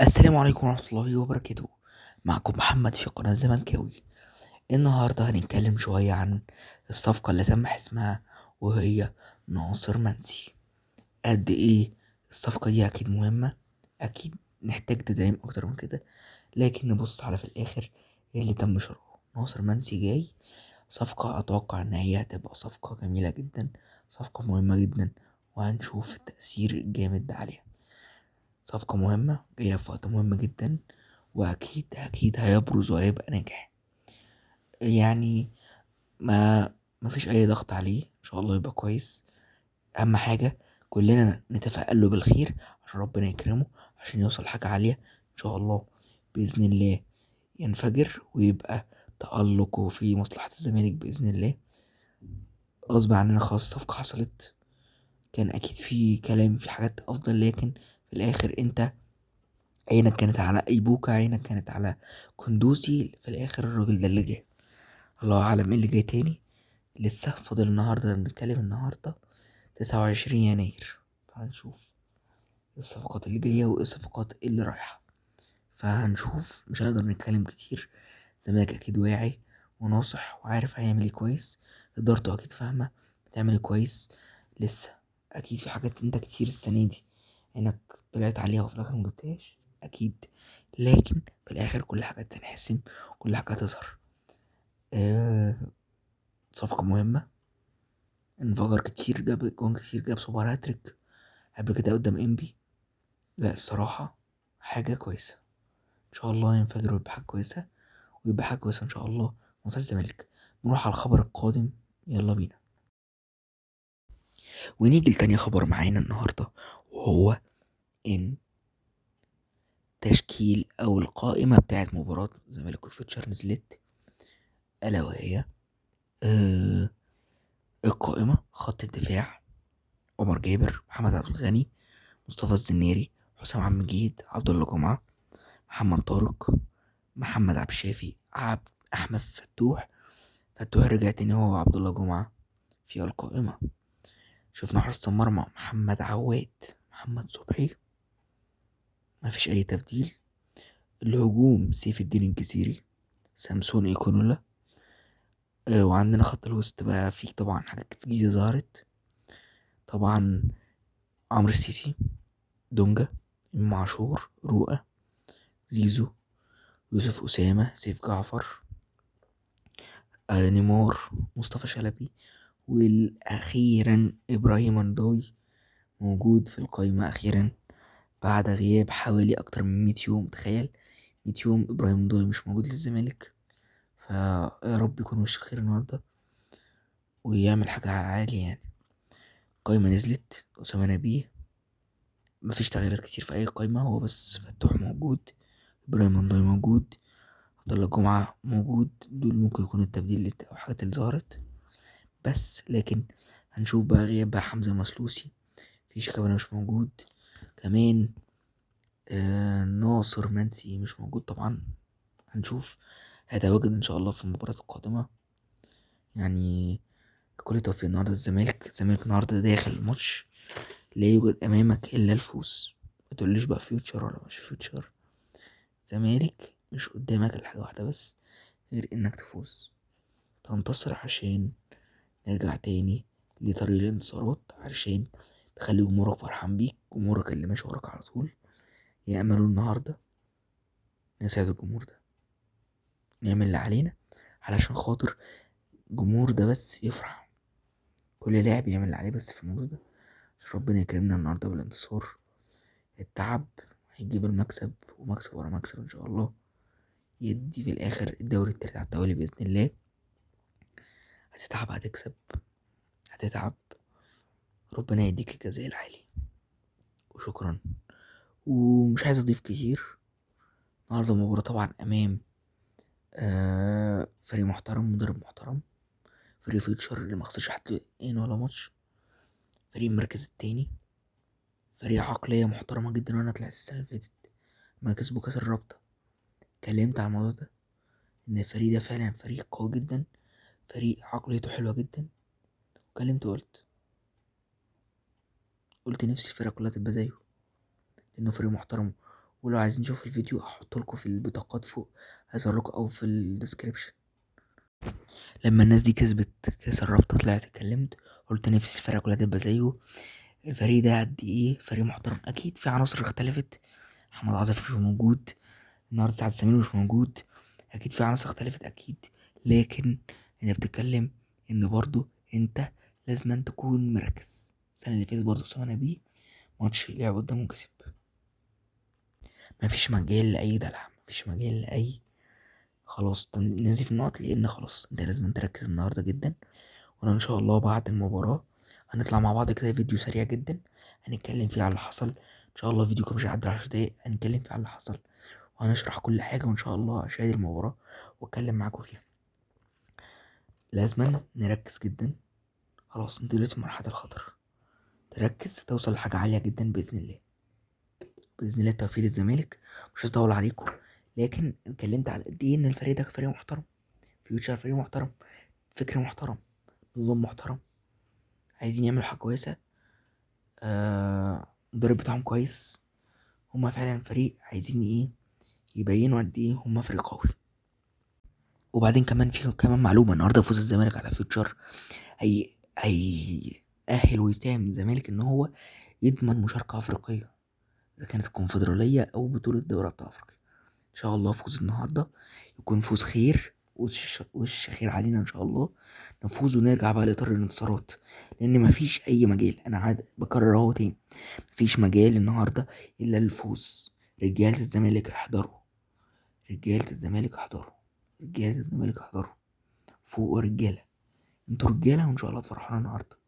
السلام عليكم ورحمة الله وبركاته. معكم محمد في قناة زملكاوي. النهاردة هنتكلم شوية عن الصفقة اللي تم حسمها، وهي ناصر منسي. قد ايه الصفقة دي اكيد مهمة، اكيد نحتاج تدعيم اكتر من كده، لكن نبص على في الاخر إيه اللي تم شروعه. ناصر منسي جاي صفقة اتوقع ان هي هتبقى صفقة جميلة جدا، صفقة مهمة جدا، وهنشوف التأثير الجامد عليها. صفقة مهمة جاية في وقت مهم جدا، واكيد هيبرز وهيبقى ناجح. يعني ما فيش اي ضغط عليه، ان شاء الله يبقى كويس. اهم حاجة كلنا نتفائل له بالخير عشان ربنا يكرمه، عشان يوصل حاجة عالية ان شاء الله، بإذن الله ينفجر ويبقى تألقه في مصلحة الزمالك بإذن الله. غصب عننا خلاص الصفقة حصلت، كان اكيد في كلام في حاجات افضل، لكن في الاخر انت عينك كانت على ايبوكا، عينك كانت على كندوسي، في الاخر الراجل ده اللي جه. الله اعلم ايه اللي جاي تاني، لسه فاضل النهارده بنتكلم، النهارده 29 يناير، فهنشوف الصفقات اللي جايه وايه الصفقات اللي رايحه. فهنشوف، مش هنقدر نتكلم كتير. الزمالك اكيد واعي وناصح وعارف هيعمل ايه كويس، ادارته اكيد فاهمه بتعمل ايه كويس. لسه اكيد في حاجات انت كتير السنه دي انك طلعت عليها وفي الاخر مجبتهاش اكيد، لكن في الاخر كل حاجه تنحسم، كل حاجه تظهر. آه صفقه مهمه، انفجر كتير، جاب جون كتير، جاب سوبر هاتريك قبل كده قدام انبي. لا الصراحه حاجه كويسه، ان شاء الله ينفجر ويبقى حاجه كويسه، ويبقى حاجه كويسه ان شاء الله ماتش الزمالك. نروح على الخبر القادم، يلا بينا، ونيجي لتاني خبر معانا النهارده، وهو ان تشكيل او القائمه بتاعت مباراه الزمالك وفيوتشر نزلت، الا وهي آه القائمه: خط الدفاع عمر جابر، محمد عبد الغني، مصطفى الزناري، حسام عبد المجيد، عبد الله جمعه، محمد طارق، محمد عبد الشافي، احمد فتوح رجع تاني هو عبد الله جمعه في القائمه. شفنا حراسة المرمى: محمد عواد، محمد صبحي، ما فيش اي تبديل. الهجوم: سيف الدين الجزيري، سامسون ايكونولا. وعندنا خط الوسط بقى فيه طبعا حاجات جديدة ظهرت، طبعا عمرو السيسي، دونجا، امام عاشور، رؤى، زيزو، يوسف أسامة، سيف جعفر، نيمار، مصطفى شلبي، والأخيرا إبراهيم اندوي موجود في القائمة أخيرا بعد غياب حوالي أكتر من 100 يوم. تخيل 100 يوم إبراهيم اندوي مش موجود للزمالك، فيا رب يكون وش خير النهاردة ويعمل حاجة عالية يعني. قائمة نزلت: أسامة نبيه، مفيش تغييرات كتير في أي قائمة، هو بس فتوح موجود، إبراهيم اندوي موجود، عبد الله جمعة موجود. دول ممكن يكونوا التبديل أو الحاجات اللي ظهرت بس، لكن هنشوف بقى غياب بقى حمزة المسلوسي، في شيكابالا مش موجود كمان، ناصر منسي مش موجود طبعا. هنشوف هيتواجد ان شاء الله في المباراة القادمة يعني. كل التوفيق النهارده الزمالك النهارده داخل الماتش لا يوجد امامك الا الفوز، ما تقوليش بقى فيوتشر ولا مش فيوتشر، زمالك مش قدامك الا حاجة واحدة بس غير انك تفوز، تنتصر عشان نرجع تاني لطريق الانتصارات، عشان تخلي جمهورك فرحان بيك، جمهورك اللي ماشي وراك على طول يأملوا النهاردة. نساعد الجمهور ده، نعمل اللي علينا علشان خاطر الجمهور ده بس يفرح، كل لاعب يعمل اللي عليه بس في الموضوع ده عشان ربنا يكرمنا النهاردة بالانتصار. التعب هيجيب المكسب، ومكسب ورا مكسب ان شاء الله يدي في الاخر الدوري التالت على التوالي بإذن الله. هتتعب هتكسب، هتتعب ربنا يديك الجزاء العالي. وشكرا، ومش عايز اضيف كتير. النهارده مباراة طبعا امام فريق محترم، مدرب محترم، فريق فيوتشر اللي مخسرش حتى ولا ماتش، فريق المركز التاني، فريق عقلية محترمة جدا. وانا طلعت السنة اللي فاتت ما كسبوا كاس الرابطة اتكلمت عن الموضوع ده، ان الفريق ده فعلا فريق قوي جدا، فريق عقليته حلوة جدا. اتكلمت وقلت نفسي الفرقة كلها تبقى زيه، لانه فريق محترم ولو عايزين تشوفوا الفيديو هحطه لكم في البطاقات فوق، هظهر لكم او في الديسكريبشن. لما الناس دي كسبت كاس الرابطة طلعت اتكلمت، قلت نفسي الفرقة كلها تبقى زيه. الفريق ده قد ايه فريق محترم، اكيد في عناصر اختلفت، محمد عاطف مش موجود النهارده، سعد سمير مش موجود، اكيد في عناصر اختلفت اكيد، لكن انت بتتكلم ان برضو انت لازم أن تكون مركز. السنه اللي فاتت برضو اسامه نبيه ماتش لعب قدامه كسب، مفيش مجال لاي دلع، مفيش مجال لاي خلاص نزف النقط، لان خلاص انت لازم تركز النهارده جدا. وانا ان شاء الله بعد المباراه هنطلع مع بعض كده فيديو سريع جدا هنتكلم فيه على اللي حصل، ان شاء الله فيديو كده مش هيعدي 10 دقايق، هنتكلم فيه على اللي حصل وهنشرح كل حاجه، وان شاء الله اشاهد المباراه واتكلم معاكم فيها. لازم نركز جدا، خلاص انت دلوقتي في مرحله الخطر، تركز توصل لحاجه عاليه جدا باذن الله. باذن الله التوفيق للزمالك، مش هطول عليكم، لكن اتكلمت على قد ايه ان الفريق ده فريق محترم، فيوتشر فريق محترم، فكر محترم، نظام محترم، عايزين يعملوا حاجه كويسه، المدرب بتاعهم كويس، هما فعلا فريق عايزين ايه يبينوا قد ايه هما فريق قوي. وبعدين كمان في كمان معلومه، النهارده فوز الزمالك على فيوتشر هي هيأهل ويساهم الزمالك ان هو يضمن مشاركه افريقيه، اذا كانت الكونفدراليه او بطوله دوري ابطال افريقيا. ان شاء الله فوز النهارده يكون فوز خير، وش خير علينا ان شاء الله، نفوز ونرجع بقى لاطار الانتصارات، لان مفيش اي مجال، انا عاد بكرر اهو تاني، مفيش مجال النهارده الا الفوز. رجاله الزمالك احضروا، رجاله الزمالك احضروا، رجاله الزمالك احضروا، فوق رجاله، انتوا رجاله، وان شاء الله تفرحونا النهارده.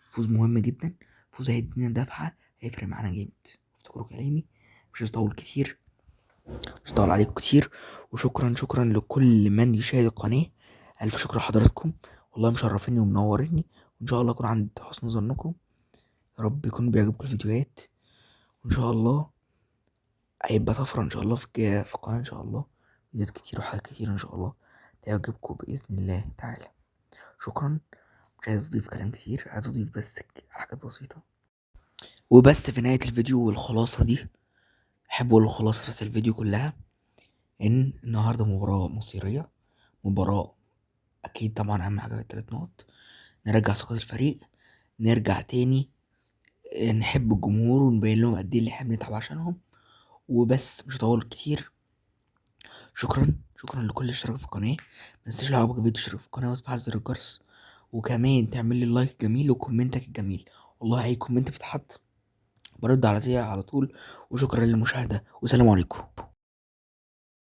فوز مهم جدا، فوز هيدينا دفعه، هيفرق معانا جامد. افتكروا كلامي، مش هطول كتير، مش هطول عليكم كتير. وشكرا شكرا لكل من يشاهد القناه، الف شكر لحضراتكم، والله مشرفيني ومنوريني، وان شاء الله اكون عند حسن ظنكم. يا رب يكون بيعجبكم الفيديوهات، وان شاء الله هيبقى طفره ان شاء الله في القناه، ان شاء الله فيديوهات كتير وحاجات كتير ان شاء الله تعجبكم باذن الله تعالى. شكرا، مش عايز اضيف كلام كتير، عايز اضيف بس حاجات بسيطه وبس في نهايه الفيديو. والخلاصه دي احب اقول خلاصه الفيديو كلها، ان النهارده مباراه مصيريه، مباراه اكيد طبعا اهم حاجه التلات نقط، نرجع ثقه الفريق، نرجع تاني نحب الجمهور ونبين لهم قد ايه اللي احنا بنتعب عشانهم. وبس مش هطول كتير، شكرا شكرا لكل اللي اشترك في القناه، متنساش لو عجبك الفيديو تشترك في القناه وتفعل زر الجرس، وكمان تعمل لي اللايك الجميل وكومنتك الجميل، والله اي كومنت بيتحط برد على طول. وشكرا للمشاهده، والسلام عليكم.